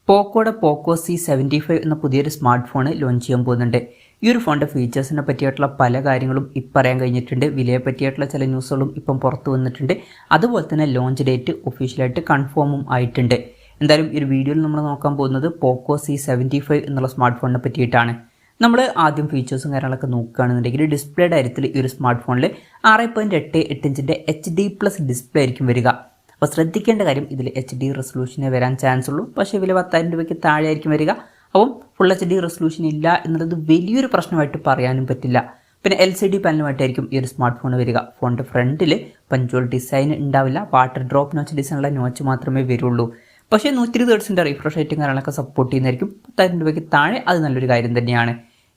പോക്കോയുടെ പോക്കോ C75 എന്ന പുതിയൊരു smart phone launch ചെയ്യാൻ പോകുന്നുണ്ട്. ഈ ഒരു ഫോണിൻ്റെ ഫീച്ചേഴ്സിനെ പറ്റിയിട്ടുള്ള പല കാര്യങ്ങളും ഇപ്പം പറയാൻ കഴിഞ്ഞിട്ടുണ്ട്. വിലയെ പറ്റിയിട്ടുള്ള ചില ന്യൂസുകളും ഇപ്പം പുറത്തു വന്നിട്ടുണ്ട്. അതുപോലെ തന്നെ ലോഞ്ച് ഡേറ്റ് ഒഫീഷ്യലായിട്ട് കൺഫേമും ആയിട്ടുണ്ട്. എന്തായാലും ഈ ഒരു വീഡിയോയിൽ നമ്മൾ നോക്കാൻ പോകുന്നത് പോക്കോ C75 എന്നുള്ള സ്മാർട്ട് ഫോണിനെ പറ്റിയിട്ടാണ്. നമ്മൾ ആദ്യം ഫീച്ചേഴ്സും കാര്യങ്ങളൊക്കെ നോക്കുകയാണെന്നുണ്ടെങ്കിൽ ഡിസ്പ്ലേയുടെ കാര്യത്തിൽ ഈ ഒരു സ്മാർട്ട് ഫോണിൽ 6.88 ഇഞ്ചിൻ്റെ HD+ ഡിസ്പ്ലേ ആയിരിക്കും വരിക. അപ്പോൾ ശ്രദ്ധിക്കേണ്ട കാര്യം ഇതിൽ HD റെസൊല്യൂഷനെ വരാൻ ചാൻസ് ഉള്ളൂ. പക്ഷേ വില 10,000 രൂപയ്ക്ക് താഴെ ആയിരിക്കും വരിക. അപ്പം ഫുൾ HD റെസൊല്യൂഷൻ ഇല്ല എന്നുള്ളത് വലിയൊരു പ്രശ്നമായിട്ട് പറയാനും പറ്റില്ല. പിന്നെ LCD പാനലുമായിട്ടായിരിക്കും ഈ ഒരു സ്മാർട്ട് ഫോൺ വരിക. ഫോണിൻ്റെ ഫ്രണ്ടിൽ പഞ്ച്വൽ ഡിസൈൻ ഉണ്ടാവില്ല. വാട്ടർ ഡ്രോപ്പ് നോച്ച് ഡിസൈനുള്ള നോച്ച് മാത്രമേ വരുള്ളൂ. പക്ഷേ 120 Hz റിഫ്രഷ് റേറ്റും കാര്യങ്ങളൊക്കെ സപ്പോർട്ട് ചെയ്യുന്നതായിരിക്കും. 10,000 രൂപയ്ക്ക് താഴെ അത് നല്ലൊരു കാര്യം തന്നെയാണ്.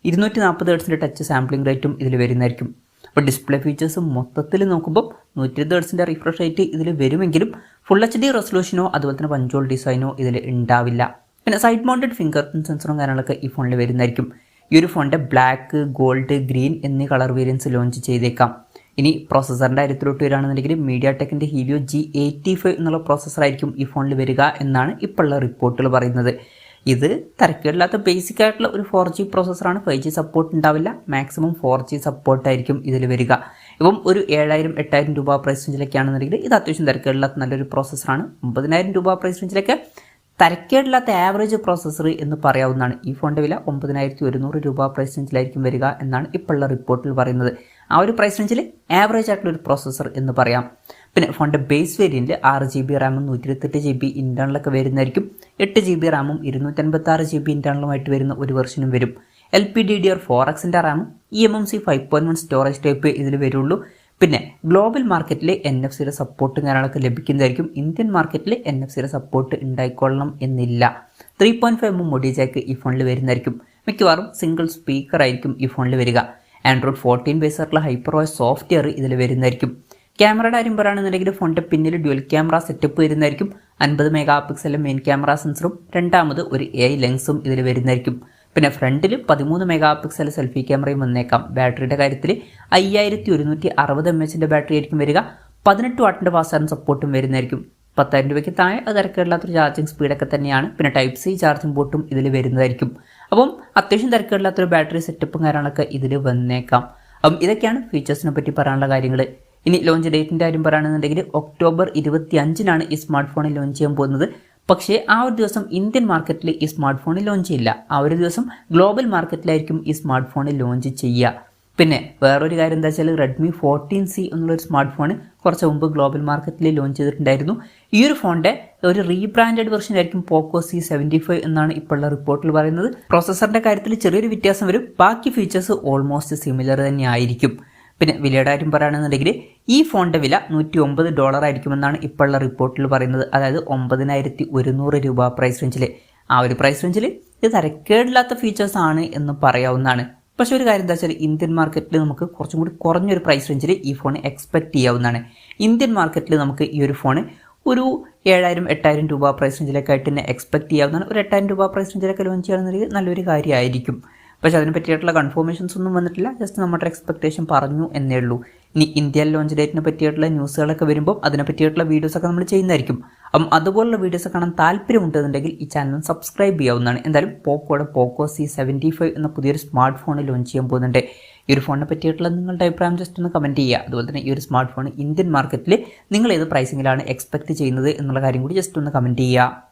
240 Hz ടച്ച് സാമ്പിളിംഗ് റേറ്റും ഇതിൽ വരുന്നതായിരിക്കും. അപ്പോൾ ഡിസ്പ്ലേ ഫീച്ചേഴ്സ് മൊത്തത്തിൽ നോക്കുമ്പോൾ 120 Hz റിഫ്രഷ് റേറ്റ് ഇതിൽ വരുമെങ്കിലും ഫുൾ HD റെസൊല്യൂഷനോ അതുപോലെ തന്നെ പഞ്ച്വൽ ഡിസൈനോ ഇതിൽ ഉണ്ടാവില്ല. പിന്നെ സൈഡ് മൗണ്ടഡ് ഫിംഗർ പ്രിന്റ് സെൻസറും കാര്യങ്ങളൊക്കെ ഈ ഫോണിൽ വരുന്നതായിരിക്കും. ഈ ഒരു ഫോണിൻ്റെ ബ്ലാക്ക്, ഗോൾഡ്, ഗ്രീൻ എന്നീ കളർ വേരിയൻസ് ലോഞ്ച് ചെയ്തേക്കാം. ഇനി പ്രോസസ്സറിൻ്റെ കാര്യത്തിലോട്ട് വരികയാണെന്നുണ്ടെങ്കിൽ mediatekൻ്റെ helio G85 എന്നുള്ള പ്രോസസ്സറായിരിക്കും ഈ ഫോണിൽ വരിക എന്നാണ് ഇപ്പോഴുള്ള റിപ്പോർട്ടുകൾ പറയുന്നത്. ഇത് തരക്കേടില്ലാത്ത ബേസിക് ആയിട്ടുള്ള ഒരു 4G പ്രോസസ്സറാണ്. 5G സപ്പോർട്ട് ഉണ്ടാവില്ല. മാക്സിമം 4G സപ്പോർട്ടായിരിക്കും ഇതിൽ വരിക. ഇപ്പം ഒരു 7,000-8,000 രൂപ പ്രൈസ് റേഞ്ചിലൊക്കെയാണെന്നുണ്ടെങ്കിൽ ഇത് അത്യാവശ്യം തരക്കേടില്ലാത്ത നല്ലൊരു പ്രോസസ്സറാണ്. 9,000 രൂപ പ്രൈസ് റേഞ്ചിലൊക്കെ തരക്കേടില്ലാത്ത ആവറേജ് പ്രോസസ്സർ എന്ന് പറയാവുന്നതാണ്. ഈ ഫോണിൻ്റെ വില 9,100 രൂപ പ്രൈസ് റേഞ്ചിലായിരിക്കും വരിക എന്നാണ് ഇപ്പോഴുള്ള റിപ്പോർട്ടിൽ പറയുന്നത്. ആ ഒരു പ്രൈസ് റേഞ്ചിൽ ആവറേജ് ആയിട്ടുള്ള ഒരു പ്രോസസ്സർ എന്ന് പറയാം. പിന്നെ ഫോണിൻ്റെ ബേസ് വേരിയൻറ്റിൽ 6GB റാമും 128GB ഇൻറ്റേർണലൊക്കെ വരുന്നതായിരിക്കും. 8GB റാമും 256GB ഇൻറ്റേർണലുമായിട്ട് വരുന്ന ഒരു വെർഷനും വരും. LPDDR4Xൻ്റെ റാമും eMMC 5.1 സ്റ്റോറേജ് ടൈപ്പ് ഇതിൽ വരുള്ളൂ. പിന്നെ ഗ്ലോബൽ മാർക്കറ്റിൽ NFC-യുടെ സപ്പോർട്ടും കാര്യങ്ങളൊക്കെ ലഭിക്കുന്നതായിരിക്കും. ഇന്ത്യൻ മാർക്കറ്റിൽ NFC-യുടെ സപ്പോർട്ട് ഉണ്ടായിക്കൊള്ളണം എന്നില്ല. 3.5mm മോഡി ജാക്ക് ഈ ഫോണിൽ വരുന്നതായിരിക്കും. മിക്കവാറും സിംഗിൾ സ്പീക്കർ ആയിരിക്കും ഈ ഫോണിൽ വരിക. Android 14 ബേസ് ആയിട്ടുള്ള ഹൈപ്പർവോയ്സ് സോഫ്റ്റ്വെയർ ഇതിൽ വരുന്നതായിരിക്കും. ക്യാമറയുടെ കാര്യം പറയുകയാണെന്നുണ്ടെങ്കിൽ ഫോണിൻ്റെ പിന്നിൽ ഡ്യുവൽ ക്യാമറ സെറ്റപ്പ് വരുന്നതായിരിക്കും. 50 MP മെയിൻ ക്യാമറ സെൻസറും രണ്ടാമത് ഒരു AI ലെൻസും ഇതിൽ വരുന്നതായിരിക്കും. പിന്നെ ഫ്രണ്ടിൽ 13 MP സെൽഫി ക്യാമറയും വന്നേക്കാം. ബാറ്ററിയുടെ കാര്യത്തിൽ 5160 mAh ബാറ്ററി ആയിരിക്കും വരിക. 18 വാട്ടിൻ്റെ ഫാസ്റ്റ് ചാർജിംഗ് സപ്പോർട്ടും വരുന്നതായിരിക്കും. 10,000 രൂപയ്ക്ക് താഴെ അത് തിരക്കേടില്ലാത്തൊരു ചാർജിങ് സ്പീഡൊക്കെ തന്നെയാണ്. പിന്നെ Type-C ചാർജിംഗ് പോർട്ടും ഇതിൽ വരുന്നതായിരിക്കും. അപ്പം അത്യാവശ്യം തിരക്കേടില്ലാത്തൊരു ബാറ്ററി സെറ്റപ്പും കാര്യങ്ങളൊക്കെ ഇതിൽ വന്നേക്കാം. അപ്പം ഇതൊക്കെയാണ് ഫീച്ചേഴ്സിനെ പറ്റി പറയാനുള്ള കാര്യങ്ങൾ. ഇനി ലോഞ്ച് ഡേറ്റിൻ്റെ കാര്യം പറയുകയാണെന്നുണ്ടെങ്കിൽ October 25-നാണ് ഈ സ്മാർട്ട് ഫോണിൽ ലോഞ്ച് ചെയ്യാൻ പോകുന്നത്. പക്ഷേ ആ ഒരു ദിവസം ഇന്ത്യൻ മാർക്കറ്റിൽ ഈ സ്മാർട്ട് ഫോണിൽ ലോഞ്ച് ചെയ്യില്ല. ആ ഒരു ദിവസം ഗ്ലോബൽ മാർക്കറ്റിലായിരിക്കും ഈ സ്മാർട്ട് ഫോണിൽ ലോഞ്ച് ചെയ്യുക. പിന്നെ വേറൊരു കാര്യം എന്താ വെച്ചാൽ Redmi 14C എന്നുള്ളൊരു സ്മാർട്ട് ഫോൺ കുറച്ച് മുമ്പ് ഗ്ലോബൽ മാർക്കറ്റിൽ ലോഞ്ച് ചെയ്തിട്ടുണ്ടായിരുന്നു. ഈ ഒരു ഫോണിൻ്റെ ഒരു റീബ്രാൻഡഡ് വെർഷൻ ആയിരിക്കും പോക്കോ C75 എന്നാണ് ഇപ്പോഴുള്ള റിപ്പോർട്ടിൽ പറയുന്നത്. പ്രോസസ്സറിൻ്റെ കാര്യത്തിൽ ചെറിയൊരു വ്യത്യാസം വരും. ബാക്കി ഫീച്ചേഴ്സ് ഓൾമോസ്റ്റ് സിമിലർ തന്നെ ആയിരിക്കും. പിന്നെ വിലയുടെ കാര്യം പറയുകയാണെന്നുണ്ടെങ്കിൽ ഈ ഫോണിൻ്റെ വില $109 ആയിരിക്കുമെന്നാണ് ഇപ്പോഴുള്ള റിപ്പോർട്ടിൽ പറയുന്നത്. അതായത് 9,100 രൂപ പ്രൈസ് റേഞ്ചിൽ. ആ ഒരു പ്രൈസ് റേഞ്ചിൽ ഇത് തരക്കേടില്ലാത്ത ഫീച്ചേഴ്സ് ആണ് എന്ന് പറയാവുന്നതാണ്. പക്ഷേ ഒരു കാര്യം എന്താ വെച്ചാൽ ഇന്ത്യൻ മാർക്കറ്റിൽ നമുക്ക് കുറച്ചും കൂടി കുറഞ്ഞൊരു പ്രൈസ് റേഞ്ചിൽ ഈ ഫോൺ എക്സ്പെക്ട് ചെയ്യാവുന്നതാണ്. ഇന്ത്യൻ മാർക്കറ്റിൽ നമുക്ക് ഈ ഒരു ഫോൺ ഒരു 7,000-8,000 രൂപ പ്രൈസ് റേഞ്ചിലൊക്കെ ആയിട്ട് തന്നെ എക്സ്പെക്ട് ചെയ്യാവുന്നതാണ്. ഒരു 8,000 രൂപ പ്രൈസ് റേഞ്ചിലൊക്കെ ലോഞ്ച് ചെയ്യുകയാണെന്നുണ്ടെങ്കിൽ നല്ലൊരു കാര്യമായിരിക്കും. പക്ഷേ അതിനെ പറ്റിയിട്ടുള്ള കൺഫർമേഷൻസ് ഒന്നും വന്നിട്ടില്ല. ജസ്റ്റ് നമ്മുടെ എക്സ്പെക്ടേഷൻ പറഞ്ഞു എന്നേ ഉള്ളൂ. ഇനി ഇന്ത്യൻ ലോഞ്ച് ഡേറ്റിനെ പറ്റിയിട്ടുള്ള ന്യൂസുകളൊക്കെ വരുമ്പോൾ അതിനെ പറ്റിയിട്ടുള്ള വീഡിയോസൊക്കെ നമ്മൾ ചെയ്യുന്നതായിരിക്കും. അപ്പം അതുപോലുള്ള വീഡിയോസ് കാണാൻ താല്പര്യമുണ്ടെന്നുണ്ടെങ്കിൽ ഈ ചാനൽ സബ്സ്ക്രൈബ് ചെയ്യാവുന്നതാണ്. എന്തായാലും പോക്കോയുടെ പോക്കോ C75 എന്ന പുതിയൊരു സ്മാർട്ട് ഫോൺ ലോഞ്ച് ചെയ്യാൻ പോകുന്നുണ്ട്. ഈ ഒരു ഫോണിനെ പറ്റിയിട്ടുള്ള നിങ്ങളുടെ അഭിപ്രായം ജസ്റ്റ് ഒന്ന് കമൻറ്റ് ചെയ്യുക. അതുപോലെ തന്നെ ഈ ഒരു സ്മാർട്ട് ഫോൺ ഇന്ത്യൻ മാർക്കറ്റിൽ നിങ്ങൾ ഏത് പ്രൈസിങ്ങിലാണ് എക്സ്പെക്ട് ചെയ്യുന്നത് എന്നുള്ള കാര്യം കൂടി ജസ്റ്റ് ഒന്ന് കമൻറ്റ് ചെയ്യുക.